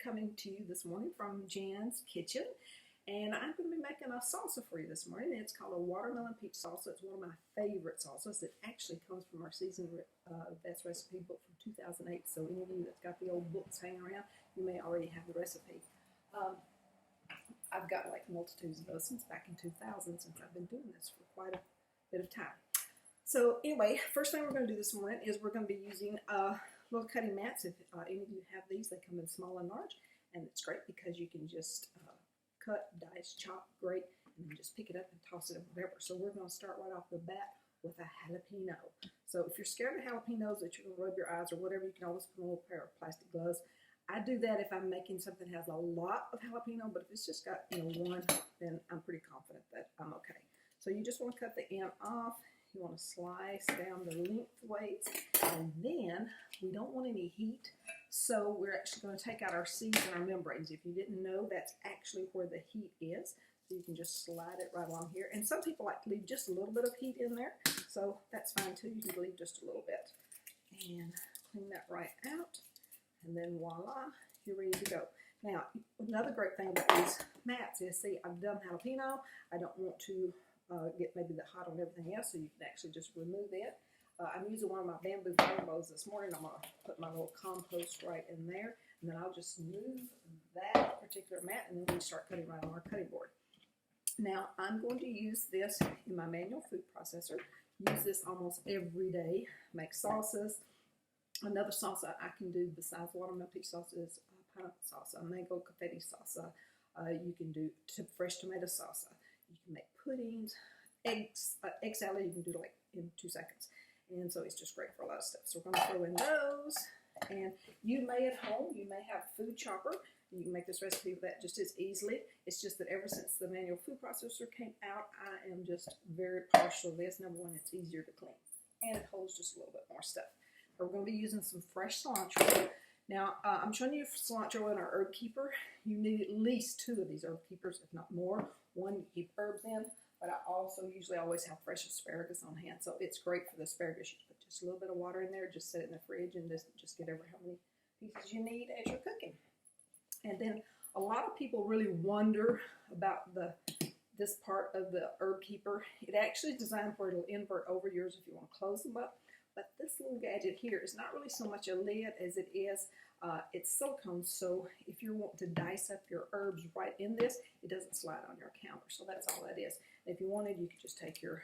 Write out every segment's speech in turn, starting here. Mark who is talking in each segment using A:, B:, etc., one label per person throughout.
A: coming to you this morning from Jan's Kitchen, and I'm going to be making a salsa for you this morning. It's called a watermelon peach salsa. It's one of my favorite salsas. It actually comes from our seasoned best recipe book from 2008, so any of you that's got the old books hanging around, you may already have the recipe. I've got like multitudes of those since back in 2000, since I've been doing this for quite a bit of time. So anyway, first thing we're going to do this morning is we're going to be using little cutting mats. If any of you have these, they come in small and large, and it's great because you can just cut, dice, chop, grate, and then just pick it up and toss it in whatever. So we're going to start right off the bat with a jalapeno. So if you're scared of jalapenos that you're going to rub your eyes or whatever, you can always put a little pair of plastic gloves. I do that if I'm making something that has a lot of jalapeno, but if it's just got one, then I'm pretty confident that I'm okay. So you just want to cut the end off. You want to slice down the lengthways, and then we don't want any heat, so we're actually going to take out our seeds and our membranes. If you didn't know, that's actually where the heat is, so you can just slide it right along here. And some people like to leave just a little bit of heat in there, so that's fine too. You can leave just a little bit. And clean that right out, and then voila, you're ready to go. Now, another great thing about these mats is, see, I've done jalapeno. I don't want to get maybe the hot on everything else, so you can actually just remove it. I'm using one of my bamboo fire bowls this morning. I'm going to put my little compost right in there, and then I'll just move that particular mat, and then we start cutting right on our cutting board. Now, I'm going to use this in my manual food processor. Use this almost every day. Make salsas. Another salsa I can do besides watermelon peach salsa is pineapple salsa, mango confetti salsa. You can do fresh tomato salsa. You can make puddings, egg salad. You can do like in 2 seconds, and so it's just great for a lot of stuff. So we're going to throw in those, and you may at home, you may have a food chopper. You can make this recipe with that just as easily. It's just that ever since the manual food processor came out, I am just very partial to this. Number one, it's easier to clean, and it holds just a little bit more stuff. We're going to be using some fresh cilantro. Now, I'm showing you cilantro in our herb keeper. You need at least 2 of these herb keepers, if not more. One you keep herbs in, but I also usually always have fresh asparagus on hand, so it's great for the asparagus. You put just a little bit of water in there, just set it in the fridge, and just get over how many pieces you need as you're cooking. And then a lot of people really wonder about this part of the herb keeper. It actually is designed where it'll invert over yours if you want to close them up. But this little gadget here is not really so much a lid as it is, it's silicone, so if you want to dice up your herbs right in this, it doesn't slide on your counter. So that's all that is. And if you wanted, you could just take your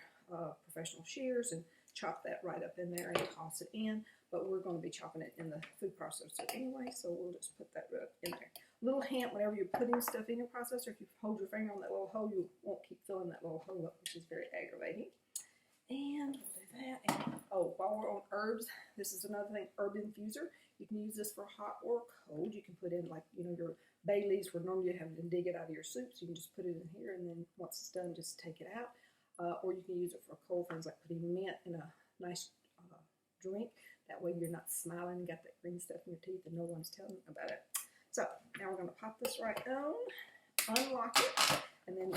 A: professional shears and chop that right up in there and toss it in. But we're going to be chopping it in the food processor anyway, so we'll just put that right in there. Little hint, whenever you're putting stuff in your processor, if you hold your finger on that little hole, you won't keep filling that little hole up, which is very aggravating. And we'll do that. And oh, while we're on herbs, this is another thing, herb infuser. You can use this for hot or cold. You can put in like, your bay leaves where normally you have to dig it out of your soup. So you can just put it in here, and then once it's done, just take it out. Or you can use it for cold things like putting mint in a nice drink. That way you're not smiling and got that green stuff in your teeth and no one's telling you about it. So now we're going to pop this right on, unlock it, and then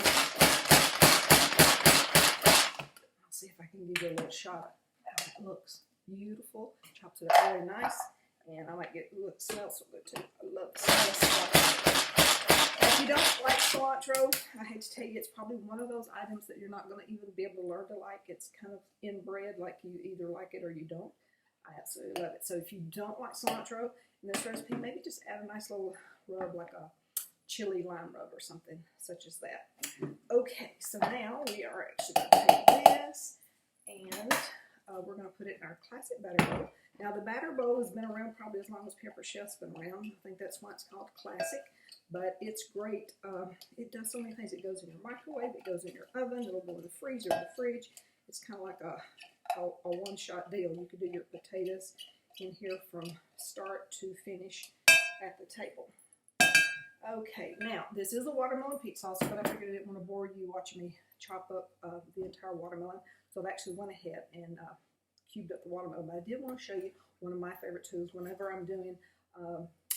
A: see if I can give you a little shot of how it looks. Beautiful. Chops it up very nice. And I might get, ooh, it smells so good too. I love the smell of cilantro. If you don't like cilantro, I hate to tell you, it's probably one of those items that you're not going to even be able to learn to like. It's kind of inbred, like you either like it or you don't. I absolutely love it. So if you don't like cilantro in this recipe, maybe just add a nice little rub, like a chili lime rub or something such as that. Okay, so now we are actually going to take this, and we're going to put it in our classic batter bowl. Now, the batter bowl has been around probably as long as Pepper Chef's been around. I think that's why it's called classic, but it's great. It does so many things. It goes in your microwave, it goes in your oven, it'll go in the freezer, the fridge. It's kind of like a one-shot deal. You could do your potatoes in here from start to finish at the table. Okay, now, this is a watermelon peach salsa, but I figured I didn't want to bore you watching me chop up the entire watermelon, so I've actually went ahead and cubed up the watermelon. But I did want to show you one of my favorite tools whenever I'm doing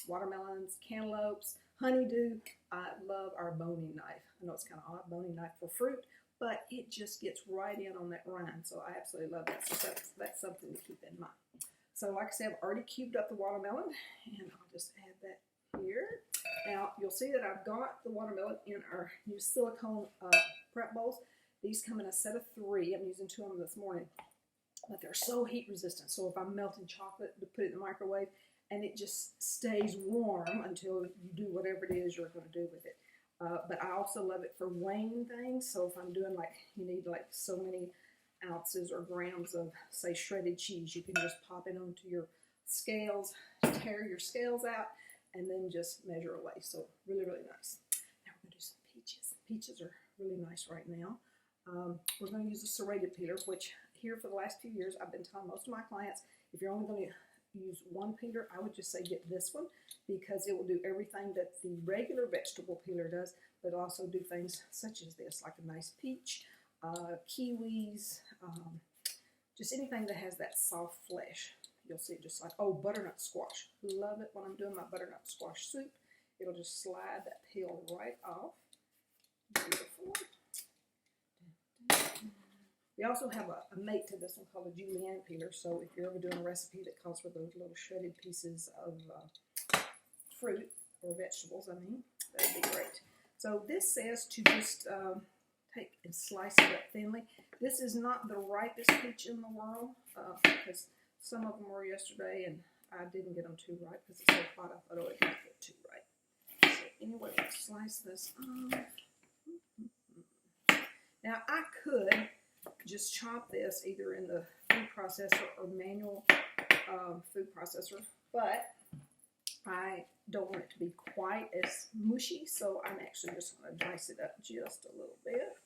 A: watermelons, cantaloupes, honeydew. I love our boning knife. I know it's kind of odd, boning knife for fruit, but it just gets right in on that rind, so I absolutely love that. So that's something to keep in mind. So like I said, I've already cubed up the watermelon, and I'll just add that here. you'll see that I've got the watermelon in our new silicone prep bowls. These come in a set of 3. I'm using 2 of them this morning. But they're so heat resistant. So if I'm melting chocolate to put it in the microwave, and it just stays warm until you do whatever it is you're going to do with it. But I also love it for weighing things. So if I'm doing like, you need like so many ounces or grams of, say, shredded cheese, you can just pop it onto your scales, tear your scales out, and then just measure away. So really, really nice. Now we're going to do some peaches. Peaches are really nice right now. We're going to use a serrated peeler, which here for the last few years, I've been telling most of my clients, if you're only going to use one peeler, I would just say get this one, because it will do everything that the regular vegetable peeler does, but also do things such as this, like a nice peach, kiwis, just anything that has that soft flesh. You'll see it just like, oh, butternut squash. Love it when I'm doing my butternut squash soup. It'll just slide that peel right off. Beautiful. We also have a mate to this one called a julienne peeler, so if you're ever doing a recipe that calls for those little shredded pieces of fruit or vegetables, that would be great. So this says to just take and slice it up thinly. This is not the ripest peach in the world, because some of them were yesterday, and I didn't get them too ripe because it's so hot. I thought, oh, it didn't get too ripe. So anyway, let's slice this off. Now I could just chop this either in the food processor or manual food processor, but I don't want it to be quite as mushy, so I'm actually just going to dice it up just a little bit.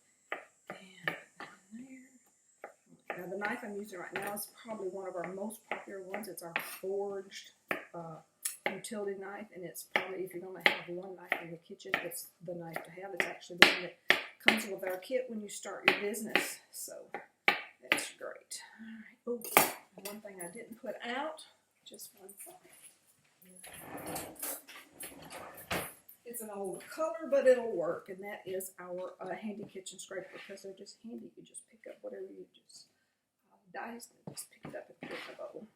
A: And down there. Now the knife I'm using right now is probably one of our most popular ones. It's our forged utility knife, and it's probably, if you're going to have one knife in the kitchen, it's the knife to have. It's actually the one that comes with our kit when you start your business, so that's great. All right. Oh, one thing I didn't put out, just one second. It's an old color, but it'll work, and that is our handy kitchen scraper, because they're just handy. You just pick up whatever you just diced and just pick it up and put it in the bowl.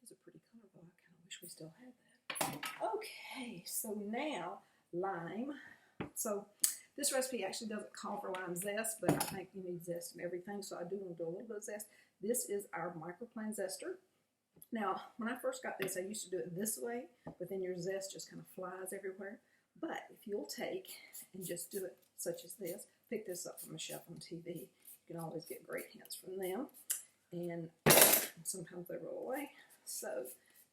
A: It's a pretty color, though. I kind of wish we still had that. Okay, so now lime. So this recipe actually doesn't call for lime zest, but I think you need zest and everything, so I do want to do a little bit of zest. This is our microplan zester. Now, when I first got this, I used to do it this way, but then your zest just kind of flies everywhere. But if you'll take and just do it such as this, pick this up from a chef on TV, you can always get great hints from them. And sometimes they roll away. So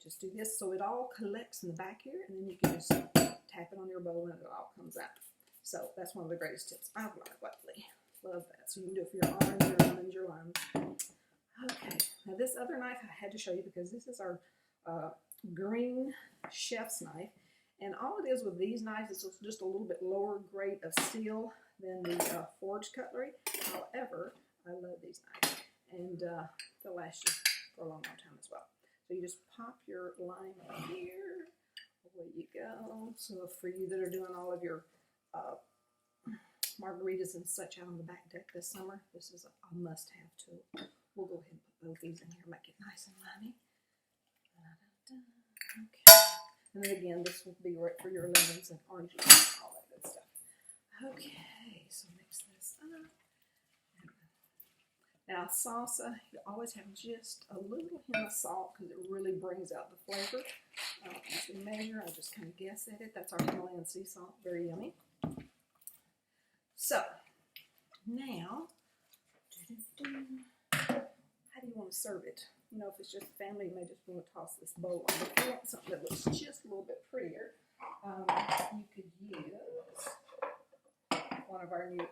A: just do this so it all collects in the back here, and then you can just tap it on your bowl and it all comes out. So that's one of the greatest tips I've learned lately. Love that. So you can do it for your orange, your lemons, your limes. Okay, now this other knife I had to show you because this is our green chef's knife. And all it is with these knives is just a little bit lower grade of steel than the forged cutlery. However, I love these knives, and they'll last you for a long, long time as well. So you just pop your lime in here. Away you go. So for you that are doing all of your margaritas and such out on the back deck this summer, this is a must-have tool. We'll go ahead and put both these in here, make it nice and limey. Okay. And then again, this will be right for your lemons and oranges and all that good stuff. Okay, so mix this up. Now salsa, you always have just a little hint of salt because it really brings out the flavor. As we measure, I just kind of guess at it. That's our Himalayan sea salt, very yummy. So now, how do you want to serve it? You know, if it's just family, you may just want to toss this bowl on. If you want something that looks just a little bit prettier, you could use one of our new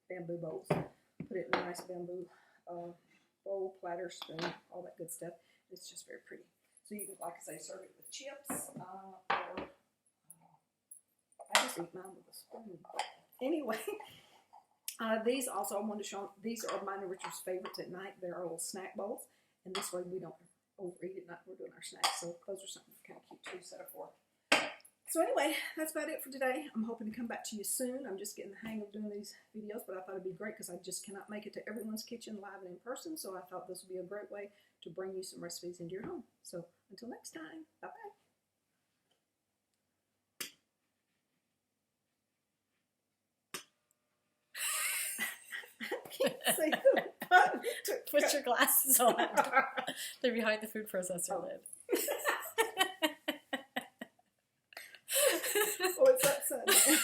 A: bamboo bowls. Put it in a nice bamboo bowl, platter, spoon, all that good stuff. It's just very pretty. So you could, like I say, serve it with chips, or I just eat mine with a spoon. Anyway, these also I wanted to show. These are mine and Richard's favorites at night. They're our little snack bowls, and this way we don't overeat at night. We're doing our snacks, so those are something kind of cute too, set up for. So anyway, that's about it for today. I'm hoping to come back to you soon. I'm just getting the hang of doing these videos, but I thought it'd be great because I just cannot make it to everyone's kitchen live and in person. So I thought this would be a great way to bring you some recipes into your home. So until next time, bye-bye. can't see the button.
B: Put your glasses on. They're behind the food processor lid.
A: Oh, it's upside down.